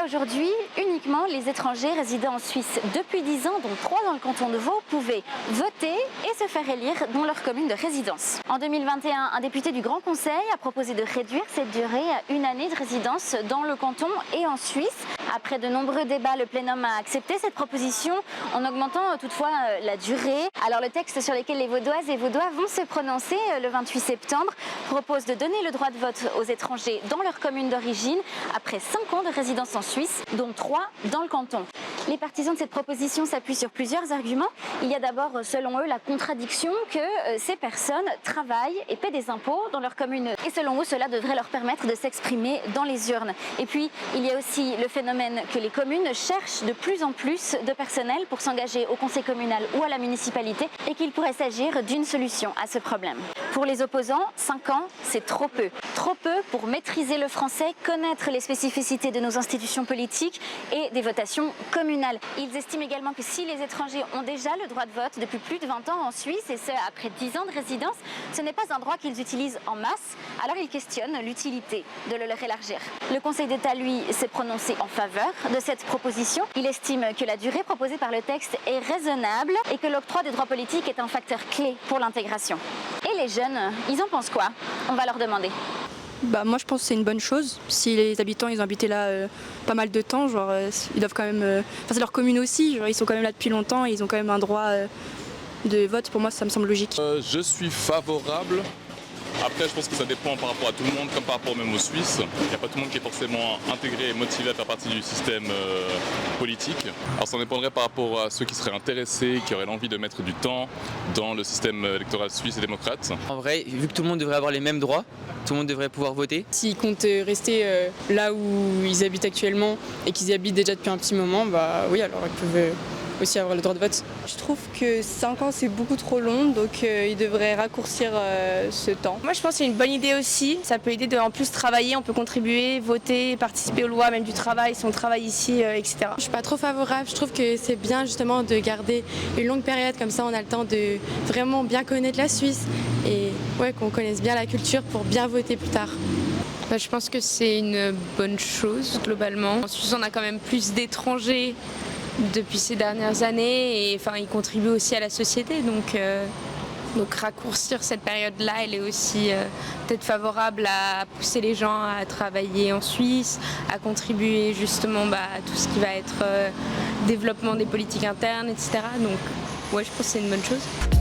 Jusqu'à aujourd'hui, uniquement les étrangers résidant en Suisse depuis 10 ans, dont 3 dans le canton de Vaud, pouvaient voter et se faire élire dans leur commune de résidence. En 2021, un député du Grand Conseil a proposé de réduire cette durée à 1 année de résidence dans le canton et en Suisse. Après de nombreux débats, le plénum a accepté cette proposition en augmentant toutefois la durée. Alors le texte sur lequel les Vaudoises et Vaudois vont se prononcer le 28 septembre propose de donner le droit de vote aux étrangers dans leur commune d'origine après 5 ans de résidence en Suisse, dont 3 dans le canton. Les partisans de cette proposition s'appuient sur plusieurs arguments. Il y a d'abord, selon eux, la contradiction que ces personnes travaillent et paient des impôts dans leur commune. Et selon eux, cela devrait leur permettre de s'exprimer dans les urnes. Et puis, il y a aussi le phénomène que les communes cherchent de plus en plus de personnel pour s'engager au conseil communal ou à la municipalité et qu'il pourrait s'agir d'une solution à ce problème. Pour les opposants, 5 ans, c'est trop peu. Trop peu pour maîtriser le français, connaître les spécificités de nos institutions politiques et des votations communales. Ils estiment également que si les étrangers ont déjà le droit de vote depuis plus de 20 ans en Suisse, et ce après 10 ans de résidence, ce n'est pas un droit qu'ils utilisent en masse, alors ils questionnent l'utilité de le leur élargir. Le Conseil d'État, lui, s'est prononcé en faveur de cette proposition. Il estime que la durée proposée par le texte est raisonnable et que l'octroi des droits politiques est un facteur clé pour l'intégration. Et les jeunes, ils en pensent quoi? On va leur demander. Moi je pense que c'est une bonne chose. Si les habitants ils ont habité là pas mal de temps, ils doivent quand même. C'est leur commune aussi, ils sont quand même là depuis longtemps et ils ont quand même un droit de vote. Pour moi ça me semble logique. Je suis favorable. Après, je pense que ça dépend par rapport à tout le monde, comme par rapport même aux Suisses. Il n'y a pas tout le monde qui est forcément intégré et motivé à faire partie du système politique. Alors ça dépendrait par rapport à ceux qui seraient intéressés, qui auraient l'envie de mettre du temps dans le système électoral suisse et démocrate. En vrai, vu que tout le monde devrait avoir les mêmes droits, tout le monde devrait pouvoir voter. S'ils comptent rester là où ils habitent actuellement et qu'ils y habitent déjà depuis un petit moment, oui, alors ils peuvent aussi avoir le droit de vote. Je trouve que 5 ans c'est beaucoup trop long, donc ils devraient raccourcir ce temps. Moi je pense que c'est une bonne idée aussi, ça peut aider de en plus travailler, on peut contribuer, voter, participer aux lois, même du travail, si on travaille ici, etc. Je suis pas trop favorable, je trouve que c'est bien justement de garder une longue période, comme ça on a le temps de vraiment bien connaître la Suisse et qu'on connaisse bien la culture pour bien voter plus tard. Je pense que c'est une bonne chose globalement. En Suisse on a quand même plus d'étrangers depuis ces dernières années et ils contribuent aussi à la société, donc raccourcir cette période-là, elle est aussi peut-être favorable à pousser les gens à travailler en Suisse, à contribuer justement à tout ce qui va être développement des politiques internes, etc. Donc je pense que c'est une bonne chose.